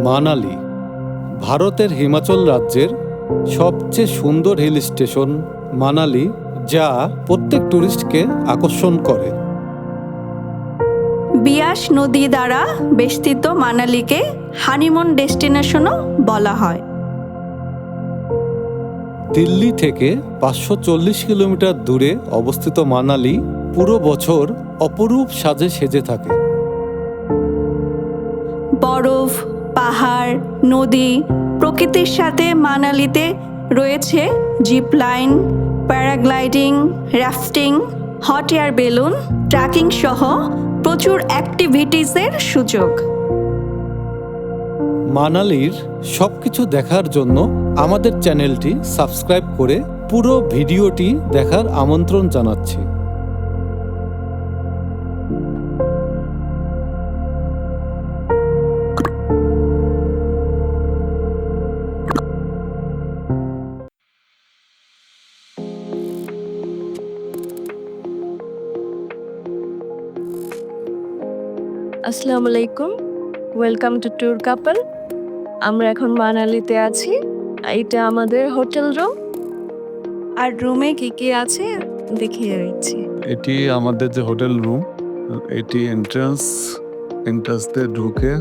মানালি ভারতের হিমাচল রাজ্যের সবচেয়ে সুন্দর হিল স্টেশন মানালি, যা প্রত্যেক টুরিস্টকে আকর্ষণ করে। বিয়াস নদী দ্বারা বেষ্টিত মানালিকে হানিমুন ডেস্টিনেশনও বলা হয়। দিল্লি থেকে 540 কিলোমিটার দূরে অবস্থিত মানালি পুরো বছর অপরূপ সাজে সেজে থাকে। বরফ, পাহাড়, নদী, প্রকৃতির সাথে মানালিতে রয়েছে zip line, paragliding, rafting, hot air balloon, trekking সহ প্রচুর অ্যাক্টিভিটিসের সুযোগ। মানালির সবকিছু দেখার জন্য আমাদের চ্যানেলটি সাবস্ক্রাইব করে পুরো ভিডিওটি দেখার আমন্ত্রণ জানাচ্ছি। আসসালামু আলাইকুম, ওয়েলকাম টু ট্যুর কাপল। আমরা এখন মানালিতে আছি। এটা আমাদের হোটেল রুম, আর রুমে কি কি আছে দেখিয়ে দিচ্ছি। এটি আমাদের যে হোটেল রুম, এটি এন্ট্রান্স দিয়ে ঢুকে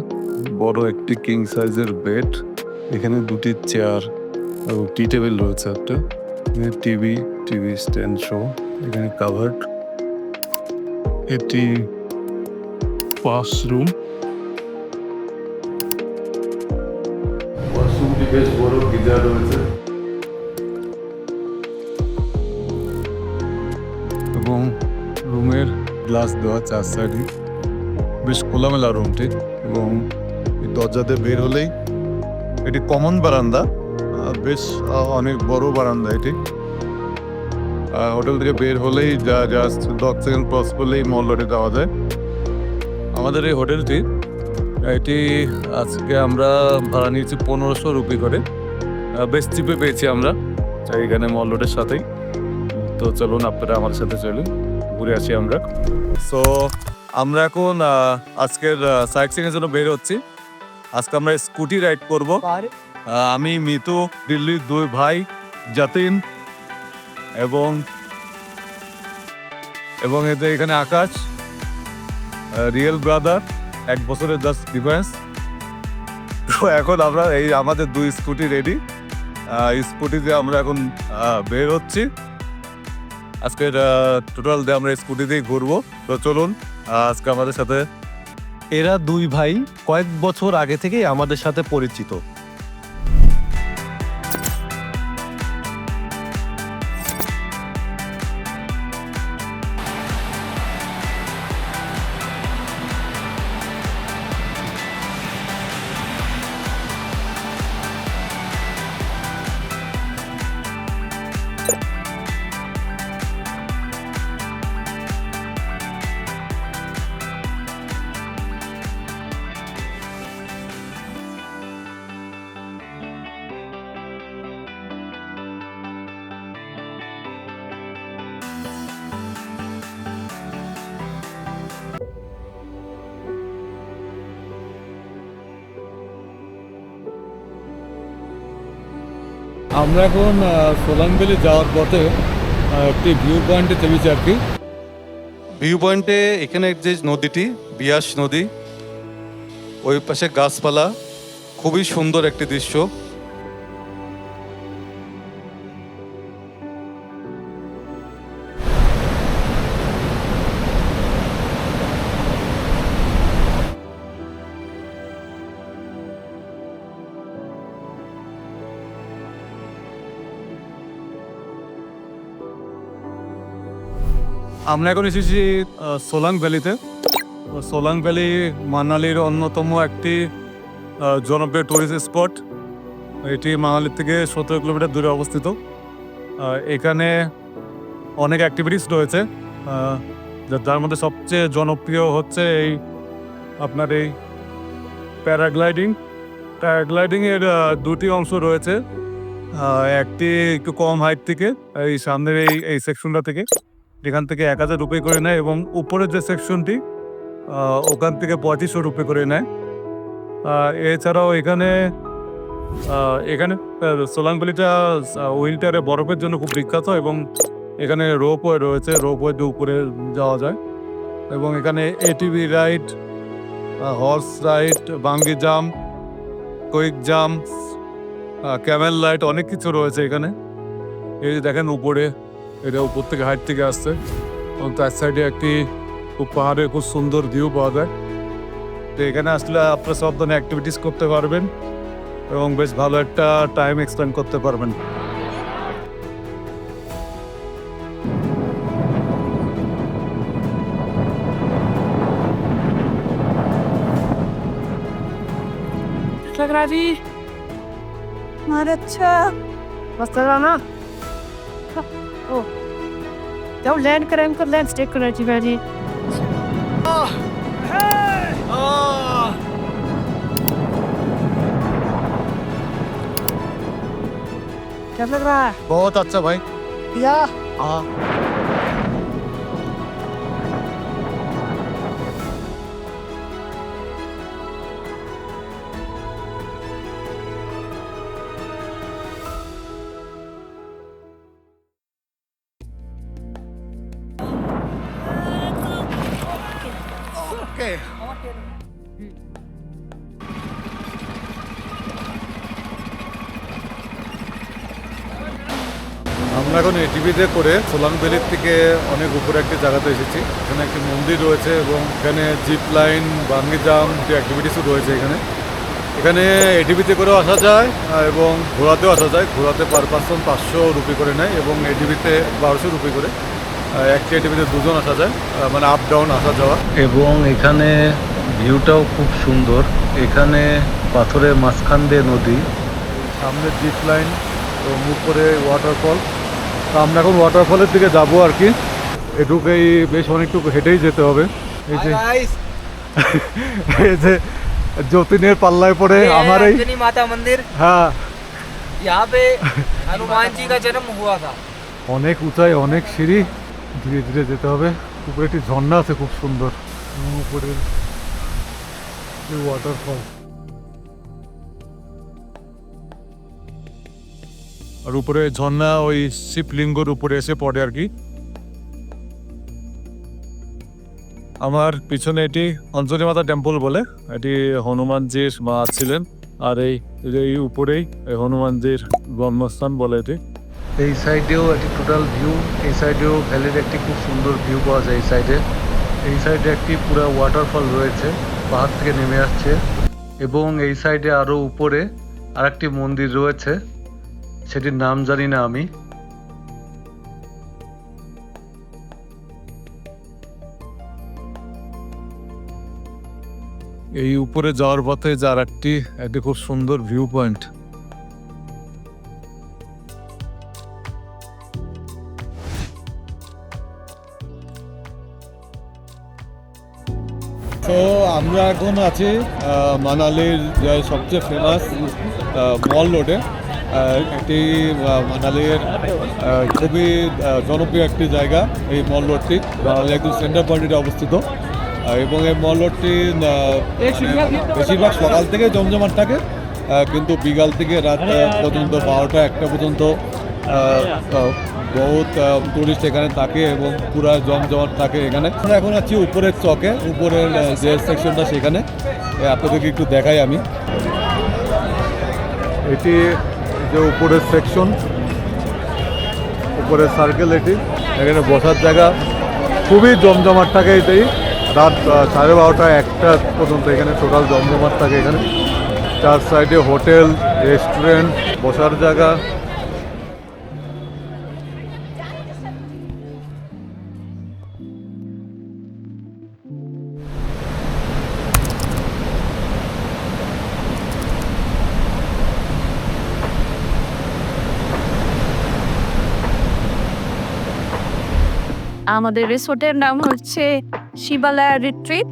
বড় একটি কিং সাইজের বেড, এখানে দুটি চেয়ার এবং টি টেবিল রয়েছে একটা, টিভি স্ট্যান্ড শো, এখানে কাভার্ড। এটি ওয়াশরুমটি বেশ বড়, গিজার রয়েছে এবং রুমের গ্লাস দেওয়া চার সাইডে, বেশ খোলামেলা রুমটি। এবং এই দরজাতে বের হলেই এটি কমন বারান্দা, বেশ অনেক বড় বারান্দা এটি। হোটেল থেকে বের হলেই জাস্ট 10 সেকেন্ড ক্রস করলেই মহল্লাটি যাওয়া যায়। আমাদের এই হোটেলটি এটি আজকে আমরা ভাড়া নিয়েছি 1500 রুপি করে, বেশ চিপে পেয়েছি আমরা এখানে মল রোডের সাথেই। তো চলুন আপনারা আমাদের সাথে চলুন, ঘুরে আসি আমরা। সো আমরা এখন আজকের সাইট সিইং এর জন্য বের হচ্ছি। আজকে আমরা স্কুটি রাইড করব। আমি মিতু, দিল্লির দুই ভাই জাতিন এবং এদের এখানে আকাশ, রিয়েল ব্রাদার, 1 বছরের জাস্ট ডিফারেন্স। তো এখন আমরা এই আমাদের দুই স্কুটি রেডি, স্কুটিতে আমরা এখন বের হচ্ছি। আজকের টোটাল দিয়ে আমরা স্কুটিতেই ঘুরবো। তো চলুন আজকে আমাদের সাথে। এরা দুই ভাই কয়েক বছর আগে থেকেই আমাদের সাথে পরিচিত। আমরা এখন সোলাং ভ্যালি যাওয়ার পথে একটি ভিউ পয়েন্টে চেপেছি আর কি। ভিউ পয়েন্টে এখানে যে নদীটি বিয়াস নদী, ওই পাশে গাছপালা, খুবই সুন্দর একটি দৃশ্য। আমরা এখন এসেছি সোলাং ভ্যালিতে। সোলাং ভ্যালি মানালির অন্যতম একটি জনপ্রিয় টুরিস্ট স্পট। এটি মানালির থেকে 17 কিলোমিটার দূরে অবস্থিত। এখানে অনেক অ্যাক্টিভিটিস রয়েছে, যার মধ্যে সবচেয়ে জনপ্রিয় হচ্ছে আপনার এই প্যারাগ্লাইডিংয়ের দুটি অংশ রয়েছে। একটি একটু কম হাইট থেকে, এই সামনের এই সেকশনটা থেকে, এখান থেকে 1000 রুপি করে নেয়, এবং উপরের যে সেকশনটি ওখান থেকে 2500 রুপি করে নেয়। এছাড়াও এখানে সোলাং ভ্যালিটা উইন্টারে বরফের জন্য খুব বিখ্যাত এবং এখানে রোপওয়ে রয়েছে, রোপওয়েতে উপরে যাওয়া যায় এবং এখানে এটিভি রাইড, হর্স রাইড, বাঙ্গি jump, quick jump, Camel ride অনেক কিছু রয়েছে এখানে। এই যে দেখেন উপরে, এটা উপর থেকে হাইট থেকে আসছে এবং তার সাইডে একটি খুব পাহাড়ের খুব সুন্দর ভিউ পাওয়া যায়। তো এখানে আসলে আপনারা সব ধরনের অ্যাক্টিভিটিস করতে পারবেন এবং বেশ ভালো একটা টাইম এক্সপেন্ড করতে পারবেন। लग रहा जी मारे अच्छा बस चल रहा ना ओ जब लैंड करें तो लैंड स्टेक करना चाहिए जी क्या लग रहा है बहुत अच्छा भाई। या हाँ, আমরা এখন এটিভিতে করে সোলাং ভ্যালির থেকে অনেক উপরে একটি জায়গাতে এসেছি। এখানে একটি মন্দির রয়েছে এবং এখানে জিপ লাইন, বাঙ্গি জাম্প যে অ্যাক্টিভিটিসও রয়েছে এখানে। এখানে এটিভিতে করেও আসা যায় এবং ঘোড়াতেও আসা যায়। ঘোড়াতে পার পার্সন 500 রুপি করে নেয় এবং এটিভিতে 1200 রুপি করে। একটি এটিভিতে দুজন আসা যায়, মানে আপ ডাউন আসা যাওয়া। এবং এখানে ভিউটাও খুব সুন্দর। এখানে পাথরের মাঝখান দিয়ে নদী, সামনে জিপ লাইন এবং উপরে ওয়াটারফল। তো আমরা এখন ওয়াটারফলের দিকে যাবো আর কি। এটুকুই বেশ অনেকটুকু হেঁটেই যেতে হবে। এই যে এই যে যতীনের পাল্লায় পড়ে আমার এই अंजनी माता मंदिर হ্যাঁ, यहाँ पे हनुमान जी का जन्म हुआ था। অনেক উঁচাই, অনেক সিঁড়ি, ধীরে ধীরে যেতে হবে। উপরে একটি ঝর্ণা আছে খুব সুন্দর, উপরে ওয়াটারফল। আর উপরে ঝর্ণা ওই শিবলিঙ্গর উপরে এসে পড়ে আর কি। আমার পিছনে এটি অঞ্জলি মাতা টেম্পল বলে, এটি হনুমানজির মা ছিলেন। আর এই উপরেই এই হনুমানজির জন্মস্থান বলে এটি। এই সাইডেও একটি টোটাল ভিউ, এই সাইডেও ভ্যালির একটি খুব সুন্দর ভিউ পাওয়া যায়। এই সাইডে একটি পুরো ওয়াটারফল রয়েছে, পাহাড় থেকে নেমে আসছে। এবং এই সাইডে আরও উপরে আরেকটি মন্দির রয়েছে, সেটির নাম জানি না আমি। এই উপরে যাওয়ার পথে যার একটি খুব সুন্দর ভিউ পয়েন্ট। তো আমরা এখন আছি মানালির সবচেয়ে ফেমাস মল রোডে। এটি মানালির খুবই জনপ্রিয় একটি জায়গা এই মল রোডটি। মানালি একদম সেন্টার পয়েন্টে অবস্থিত এবং এই মল রোডটি বেশিরভাগ সকাল থেকে জমজমাট থাকে, কিন্তু বিকাল থেকে রাত পর্যন্ত 12টা 1টা পর্যন্ত বহুত টুরিস্ট এখানে থাকে এবং পুরা জমজমাট থাকে এখানে। আমরা এখন আছি উপরের চকে, উপরের যে সেকশনটা সেখানে আপনাদেরকে একটু দেখাই আমি। এটি যে উপরের সেকশন, উপরের সার্কেল, এটি এখানে বসার জায়গা খুবই জমজমাট থাকে। এটাই রাত 12:30 1টা পর্যন্ত এখানে টোটাল জমজমাট থাকে। এখানে চার সাইডে হোটেল, রেস্টুরেন্ট, বসার জায়গা। আমাদের রিসোর্টের নাম হচ্ছে শিবালয়া রিট্রিট।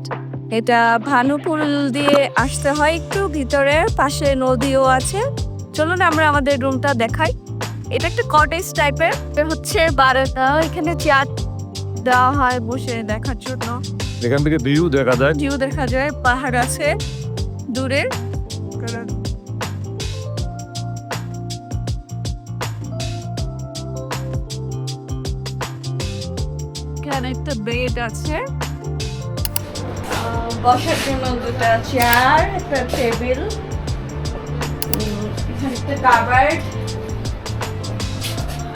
এটা ভানুপুল দিয়ে আসতে হয় একটু ভিতরে, পাশে নদীও আছে। চলুন আমরা আমাদের রুমটা দেখাই। এটা একটা কটেজ টাইপের, হচ্ছে 12টা। এখানে চেয়ার দেওয়া হয় বসে দেখার জন্য। এখান থেকে ভিউ দেখা যায়, ভিউ দেখা যায়, পাহাড় আছে দূরে। আপনারা। এখানে একটা বেড আছে, বসার জন্য দুটা চেয়ার, একটা টেবিল, এখানে একটা কাবার্ড,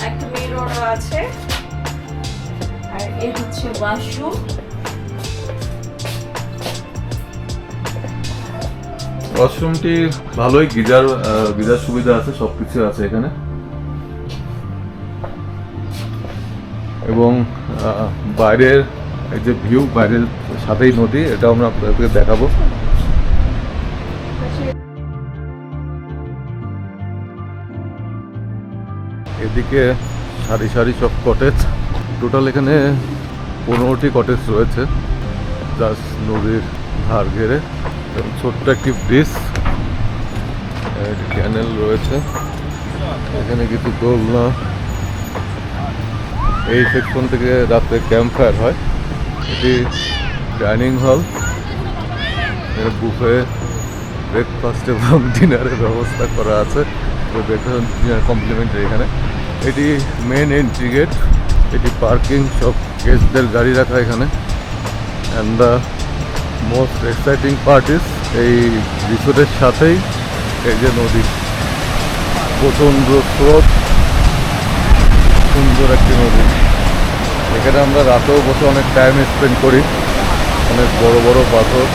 একটা মিররও আছে, আর এই হচ্ছে ওয়াশরুম। ওয়াশরুমটি ভালোই, গিজার সুবিধা আছে, সবকিছু আছে এখানে। এবং বাইরের এই যে ভিউ, বাইরের সাথেই নদী, এটা আমরা আপনাদেরকে দেখাবো। এদিকে সারি সারি সব কটেজ, টোটাল এখানে 15টি কটেজ রয়েছে জাস্ট নদীর ধার ঘেরে। এবং ছোট্ট একটি ব্রিজ, ক্যানেল রয়েছে, এখানে কিছু দোলনা। এই সেকশন থেকে রাত্রে ক্যাম্প ফায়ার হয়। এটি ডাইনিং হল, বুফে, ব্রেকফাস্ট এবং ডিনারের ব্যবস্থা করা আছে। তো ব্রেকফাস্ট ডিনার কমপ্লিমেন্টারি এখানে। এটি মেন এন্ট্রি গেট, এটি পার্কিং, সব গেস্টদের গাড়ি রাখা এখানে। And the most exciting part is এই রিসোর্টের সাথেই এই যে নদী, প্রচণ্ড স্রোত, সুন্দর একটি নদী। এখানে আমরা রাতেও বসে অনেক টাইম স্পেন্ড করি, অনেক বড় বড় পাথর।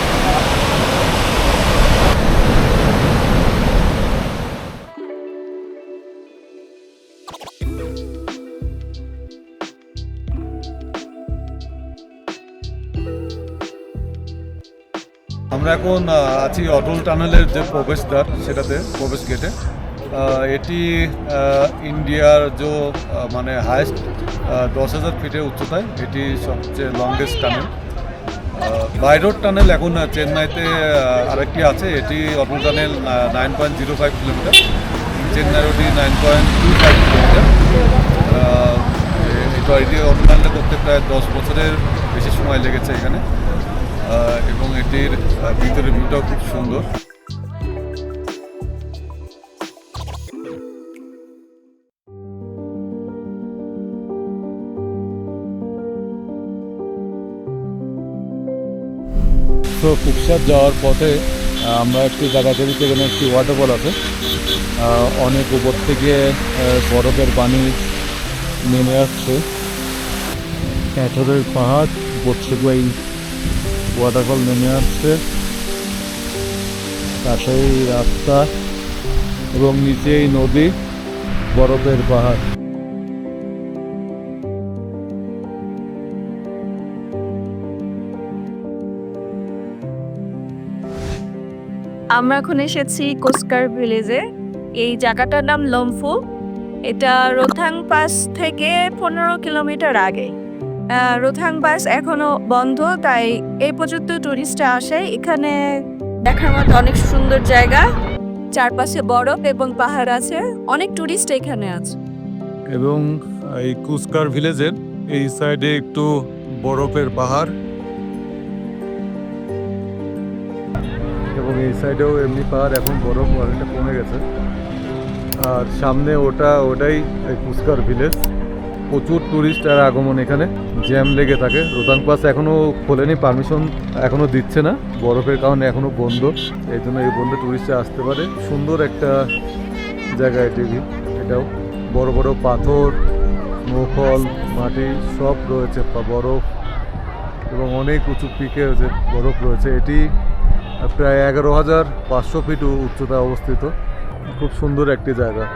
আমরা এখন আছি অটল টানেলের যে প্রবেশদ্বার, সেটাতে প্রবেশ গেটে। এটি ইন্ডিয়ার যে মানে হাইস্ট 10,000 ফিটের উচ্চতায়, এটি সবচেয়ে লংগেস্ট টানেল। বাইরোড টানেল এখন চেন্নাইতে আরেকটি আছে, এটি অটল টানেল 9.05 কিলোমিটার, চেন্নাইয়ের ওটি 9.25 কিলোমিটার। এটি অটল টানেলটা করতে প্রায় 10 বছরের বেশি সময় লেগেছে এখানে। এবং এটির ভিতরের ভিউটাও খুব সুন্দর। তো কুকসার যাওয়ার পথে আমরা একটি জায়গা থেকে, সেখানে একটি ওয়াটারফল আছে। অনেক উপর থেকে বরফের পানি নেমে আসছে, ক্যাথরের পাহাড় উপর থেকে এই ওয়াটারফল নেমে আসছে, পাশেই রাস্তা এবং নিচেই নদী, বরফের পাহাড়। আমরা এখন এসেছি কোস্কার ভিলেজে। এই জায়গাটার নাম লম্ফু। এটা রোথাং পাস থেকে 15 কিলোমিটার আগে। রোথাং পাস এখনো বন্ধ, তাই এই পর্যন্ত টুরিস্টরা আসে। এখানে দেখার মতো অনেক সুন্দর জায়গা, চারপাশে বরফ এবং পাহাড় আছে, অনেক টুরিস্ট এখানে আছে। এবং এই কুস্কার ভিলেজের এই সাইডে একটু বরফের পাহাড়, এবং এই সাইডেও এমনি পাহাড়, এখন বরফ অনেকটা কমে গেছে। আর সামনে ওটাই এই কুস্কার ভিলেজ। প্রচুর টুরিস্টের আগমন, এখানে জ্যাম লেগে থাকে। রোতাং পাস এখনও খোলেনি, পারমিশন এখনও দিচ্ছে না, বরফের কারণে এখনও বন্ধ। এই জন্য এই বন্ধে টুরিস্টরা আসতে পারে। সুন্দর একটা জায়গা এটি, এটাও বড় বড় পাথর, স্নোফল, মাটি সব রয়েছে, বরফ, এবং অনেক উঁচু পিকে যে বরফ রয়েছে। এটি প্রায় 11,500 ফিট উচ্চতায় অবস্থিত। খুব সুন্দর একটি জায়গা।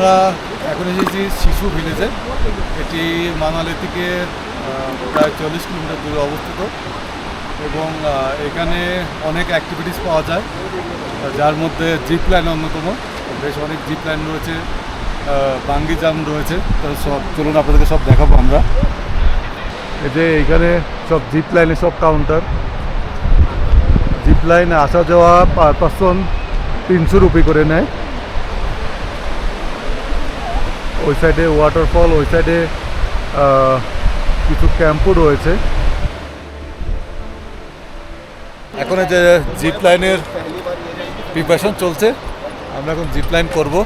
আমরা এখন এসেছি শিশু ভিলেজে। এটি মানালি থেকে প্রায় 40 কিলোমিটার দূরে অবস্থিত। এবং এখানে অনেক অ্যাক্টিভিটিস পাওয়া যায়, যার মধ্যে জিপ লাইন অন্যতম। বেশ অনেক জিপ লাইন রয়েছে, বাঙ্গি জাম্প রয়েছে। তো সব চলুন আপনাদেরকে সব দেখাবো আমরা। এই যে এইখানে সব জিপ লাইনে সব কাউন্টার। জিপ লাইনে আসা যাওয়া পার পারসন 300 রুপি করে নেয়। ওই সাইডে ওয়াটারফল, ওই সাইডে কিছু ক্যাম্পও রয়েছে। এখন এই যে জিপ লাইনের প্রিপারেশন চলছে, আমরা এখন জিপ লাইন করবো।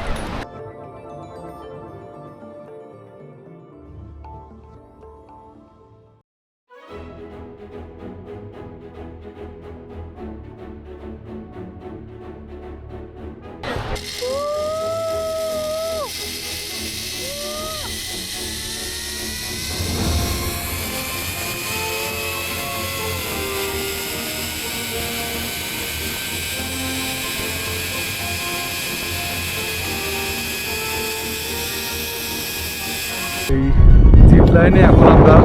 এই জিপ লাইনে এখন আমরা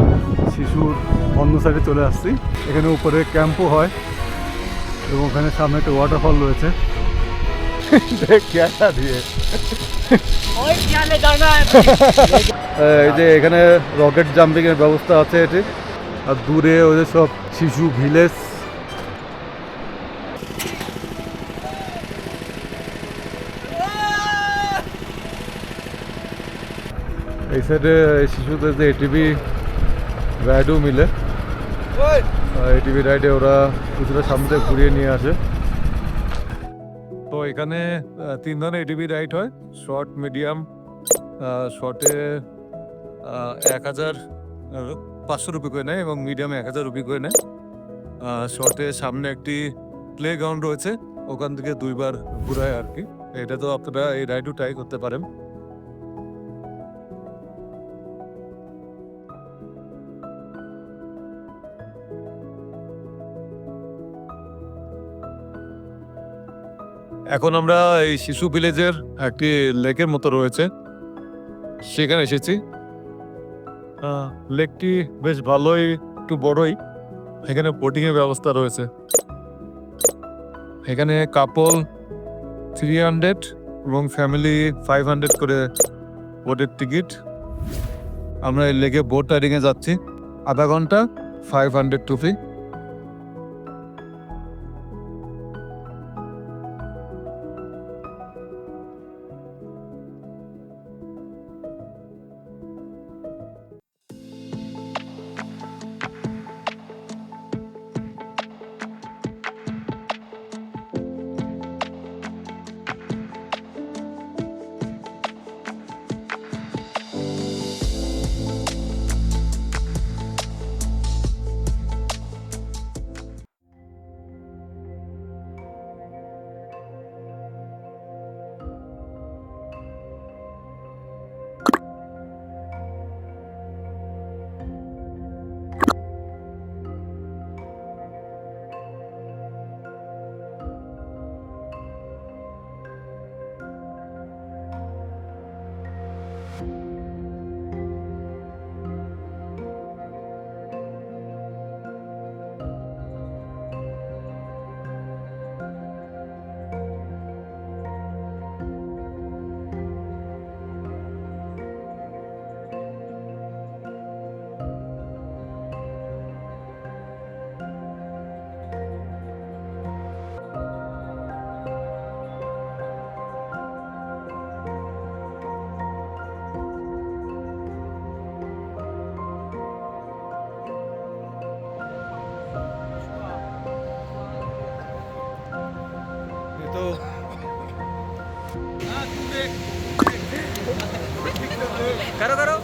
শিশুর অন্য সাইডে চলে আসছি। এখানে উপরে ক্যাম্পও হয় এবং ওখানে সামনে একটা ওয়াটারফল রয়েছে। এই যে এখানে রকেট জাম্পিং এর ব্যবস্থা আছে এটি, আর দূরে ওই যে সব শিশু ভিলেজ। এই সাইডে শিশুদের যে এটিভি রাইডও মিলে, এটিভি রাইডে ওরা কিছুটা সামনে ঘুরিয়ে নিয়ে আসে। তো এখানে 3 ধরনের এটিভি রাইড হয়, শর্ট, মিডিয়াম। শর্টে 1500 রুপি করে নেয় এবং মিডিয়ামে 1000 রুপি করে নেয়। শর্টে সামনে একটি প্লে গ্রাউন্ড রয়েছে, ওখান থেকে 2 বার ঘুরায় আর কি। এটা তো আপনারা এই রাইডও ট্রাই করতে পারেন। এখন আমরা এই শিশু ভিলেজের একটি লেকের মতো রয়েছে, সেখানে এসেছি। লেকটি বেশ ভালোই, একটু বড়ই। এখানে বোটিং এর ব্যবস্থা রয়েছে। এখানে কাপল 300 এবং ফ্যামিলি 500 করে বোটের টিকিট। আমরা এই লেকে বোট রাইডিং এ যাচ্ছি, আধা ঘন্টা 500 রুপি। तो करो करो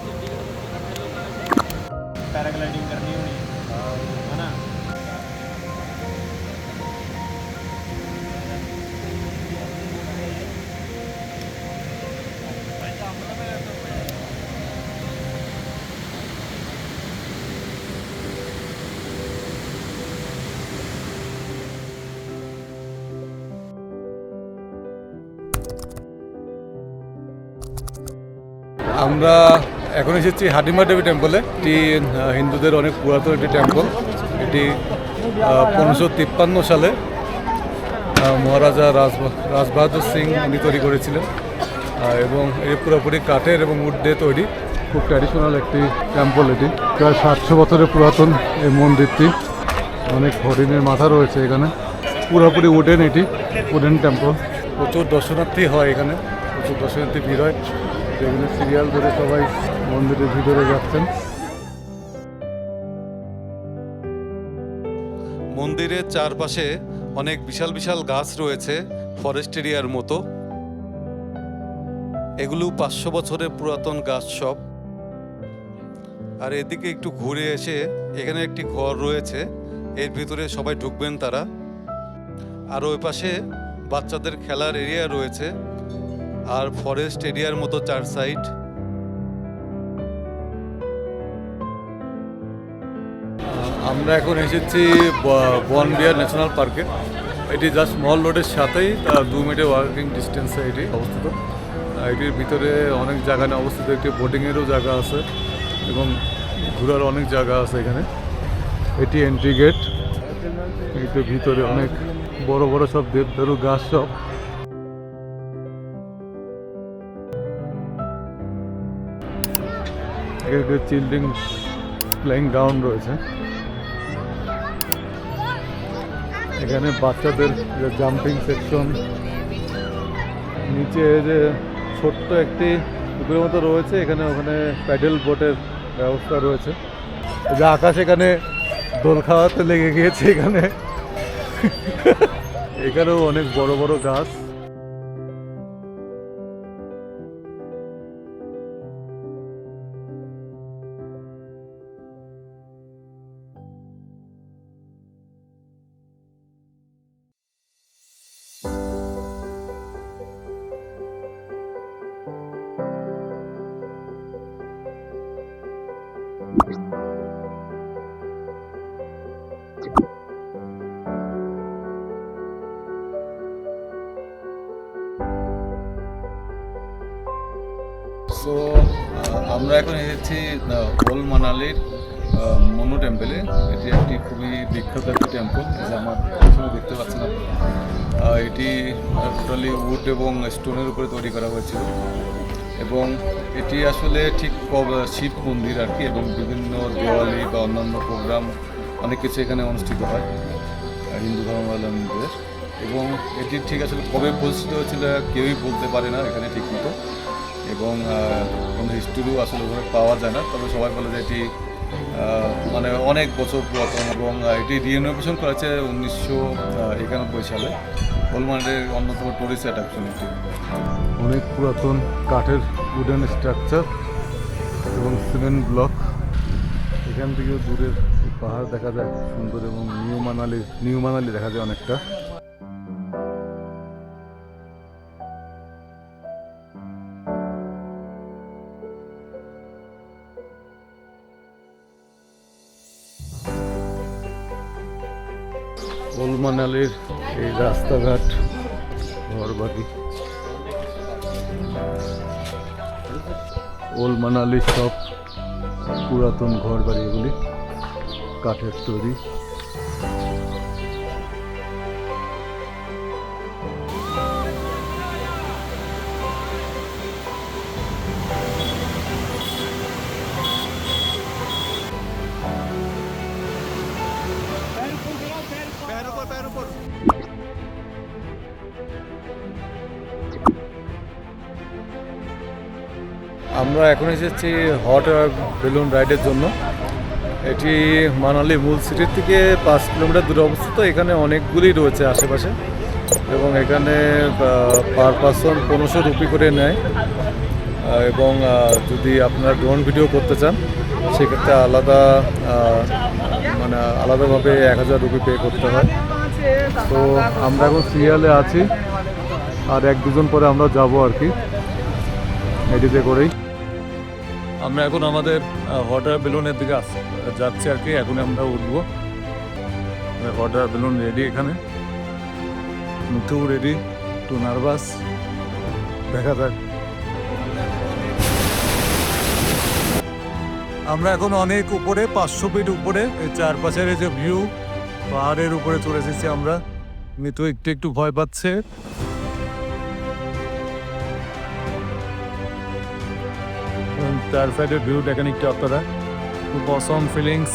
पैराग्लाइडिंग करनी होनी है ना। আমরা এখন এসেছি হাডিমা দেবী টেম্পলে। এটি হিন্দুদের অনেক পুরাতন একটি টেম্পল। এটি 1553 সালে মহারাজা রাজবাহাদুর সিং উনি তৈরি করেছিলেন, এবং এর পুরোপুরি কাঠের এবং উড দিয়ে তৈরি। খুব ট্র্যাডিশনাল একটি টেম্পল এটি, প্রায় 700 বছরের পুরাতন এই মন্দিরটি। অনেক হরিণের মাথা রয়েছে এখানে, পুরোপুরি উডেন, এটি উডেন টেম্পল। প্রচুর দর্শনার্থী হয় এখানে, প্রচুর দর্শনার্থী ভিড় হয়। এখানে সিরিয়াল ধরে সবাই মন্দিরের ভিতরে যাচ্ছেন। মন্দিরের চারপাশে অনেক বিশাল বিশাল গাছ রয়েছে, ফরেস্ট এরিয়ার মতো। এগুলো 500 বছরের পুরাতন গাছ সব। আর এদিকে একটু ঘুরে এসে এখানে একটি ঘর রয়েছে, এর ভিতরে সবাই ঢুকবেন তারা। আর ওই পাশে বাচ্চাদের খেলার এরিয়া রয়েছে, আর ফরেস্ট এরিয়ার মতো 4 সাইড। আমরা এখন এসেছি বনবিহার ন্যাশনাল পার্কে। এটি জাস্ট মল রোডের সাথেই 2 মিনিটের ওয়াকিং ডিস্টেন্সে এটি অবস্থিত। এটির ভিতরে অনেক জায়গা নিয়ে অবস্থিত, একটি বোটিংয়েরও জায়গা আছে এবং ঘোরার অনেক জায়গা আছে এখানে। এটি এন্ট্রি গেট। এটির ভিতরে অনেক বড় বড় সব দেবদারু গাছ সব। এখানে চিলড্রেন প্লেইং গ্রাউন্ড রয়েছে। এখানে বাচ্চাদের যে জাম্পিং সেকশন, নিচে যে ছোট্ট একটি পুকুরের মতো রয়েছে, ওখানে প্যাডেল বোটের ব্যবস্থা রয়েছে। এই যে আকাশ এখানে দোল খাওয়াতে লেগে গিয়েছে এখানে। এখানেও অনেক বড় বড় গাছ। সো আমরা এখন এসেছি ওল মানালির মনু টেম্পলে। এটি একটি খুবই বিখ্যাত একটি টেম্পল, যা আমার পিছনে দেখতে পাচ্ছেন আপনি। এটি টোটালি উড এবং স্টোনের উপরে তৈরি করা হয়েছিল, এবং এটি আসলে ঠিক শিব মন্দির আর কি, এবং বিভিন্ন দেওয়ালি বা অন্যান্য প্রোগ্রাম অনেক কিছু এখানে অনুষ্ঠিত হয় হিন্দু ধর্মাবলম্বীদের। এবং এটি ঠিক আসলে কবে প্রতিষ্ঠিত হয়েছিল কেউই বলতে পারে না এখানে ঠিক মতো, এবং কোনো হিস্ট্রিও আসলে ওভাবে পাওয়া যায় না। তবে সবাই বলে যে এটি মানে অনেক বছর পুরাতন, এবং এটি রিনোভেশন করেছে 1991 সালে। ওলমানের অন্যতম টুরিস্ট অ্যাট্রাকশন এটি। অনেক পুরাতন কাঠের উডেন স্ট্রাকচার এবং সিমেন্ট ব্লক। এখান থেকেও দূরের পাহাড় দেখা যায় সুন্দর, এবং নিউ মানালি দেখা যায় অনেকটা। ওল মানালির এই রাস্তাঘাট, ঘরবাড়ি, ওল মানালির সব পুরাতন ঘরবাড়ি, এগুলি কাঠের তৈরি। আমরা এখন এসেছি হট এয়ার বেলুন রাইডের জন্য। এটি মানালি মূল সিটির থেকে 5 কিলোমিটার দূরে অবস্থিত। এখানে অনেকগুলি রয়েছে আশেপাশে, এবং এখানে পার পারসন 1500 রুপি করে নেয়। এবং যদি আপনারা ড্রোন ভিডিও করতে চান সেক্ষেত্রে আলাদাভাবে 1000 রুপি পে করতে হয়। তো আমরা এখন সিরিয়ালে আছি, আর 1-2 পরে আমরা যাব আর কি এটিতে করেই। আমরা এখন আমাদের হট এয়ার বেলুনের দিকে যাচ্ছি আর কি। এখন আমরা উঠবো। হট এয়ার বেলুন রেডি, এখানে মিঠু রেডি, একটু নার্ভাস, দেখা যাক। আমরা এখন অনেক উপরে, 500 ফিট উপরে। এই চারপাশের যে ভিউ পাহাড়ের উপরে চলে এসেছি আমরা। মিতু একটু একটু ভয় পাচ্ছে। তার সাইডের ভিউ দেখেন একটু আপনারা, খুব অসম ফিলিংস।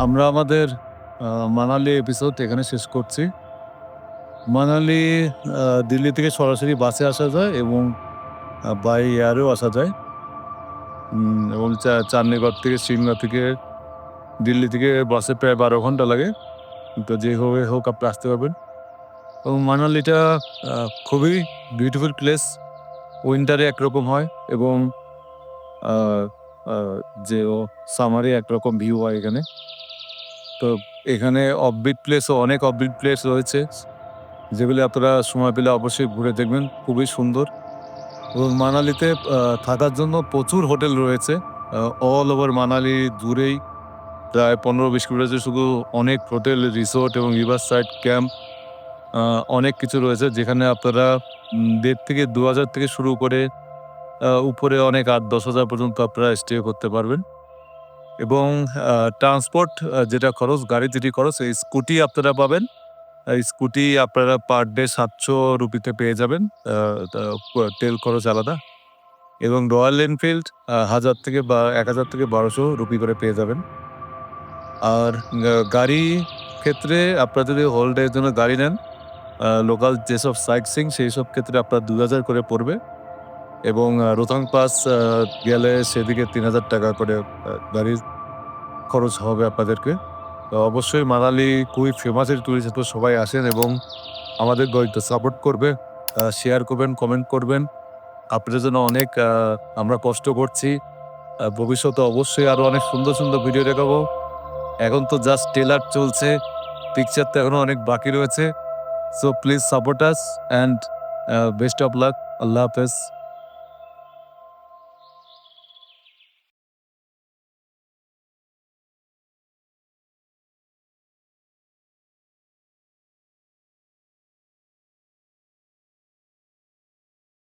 আমরা আমাদের মানালি এপিসোড এখানে শেষ করছি। মানালি দিল্লি থেকে সরাসরি বাসে আসা যায় এবং বাই এয়ারেও আসা যায়। এবং চান্দিগড় থেকে শ্রীনগর থেকে দিল্লি থেকে বাসে প্রায় 12 ঘন্টা লাগে, তো যেভাবে হোক আপনি আসতে পারবেন। এবং মানালিটা খুবই বিউটিফুল প্লেস। উইন্টারে একরকম হয় এবং যে সামারে একরকম ভিউ হয় এখানে। তো এখানে অফবিট প্লেসও অনেক অফবিট প্লেস রয়েছে, যেগুলি আপনারা সময় পেলে অবশ্যই ঘুরে দেখবেন, খুবই সুন্দর। এবং মানালিতে থাকার জন্য প্রচুর হোটেল রয়েছে অল ওভার মানালি জুড়েই, প্রায় 15-20 কিলোমিটার শুধু অনেক হোটেল, রিসোর্ট এবং রিভার সাইড ক্যাম্প অনেক কিছু রয়েছে, যেখানে আপনারা 1,500 থেকে 2,000 থেকে শুরু করে উপরে অনেক 8-10 হাজার পর্যন্ত আপনারা স্টে করতে পারবেন। এবং ট্রান্সপোর্ট যেটা খরচ, গাড়ি যেটি খরচ, এই স্কুটি আপনারা পাবেন। এই স্কুটি আপনারা পার ডে 700 রুপিতে পেয়ে যাবেন, তেল খরচ আলাদা। এবং রয়্যাল এনফিল্ড 1000 থেকে 1200 রুপি করে পেয়ে যাবেন। আর গাড়ি ক্ষেত্রে আপনারা যদি হোল ডের জন্য গাড়ি নেন, লোকাল যেসব সাইট সিং সেই সব ক্ষেত্রে আপনার 2000 করে পড়বে। এবং রোহতাং পাস গেলে সেদিকে 3000 টাকা করে গাড়ির খরচ হবে আপনাদেরকে। তো অবশ্যই মানালি খুবই ফেমাস টুরিস্ট, তো সবাই আসেন এবং আমাদের গল্পটা সাপোর্ট করবে, শেয়ার করবেন, কমেন্ট করবেন। আপনাদের জন্য অনেক আমরা কষ্ট করছি। ভবিষ্যতে অবশ্যই আরও অনেক সুন্দর সুন্দর ভিডিও দেখাবো। এখন তো জাস্ট ট্রেলার চলছে, পিকচার তো এখনও অনেক বাকি রয়েছে। So please support us and best of luck. আল্লাহ হাফেজ।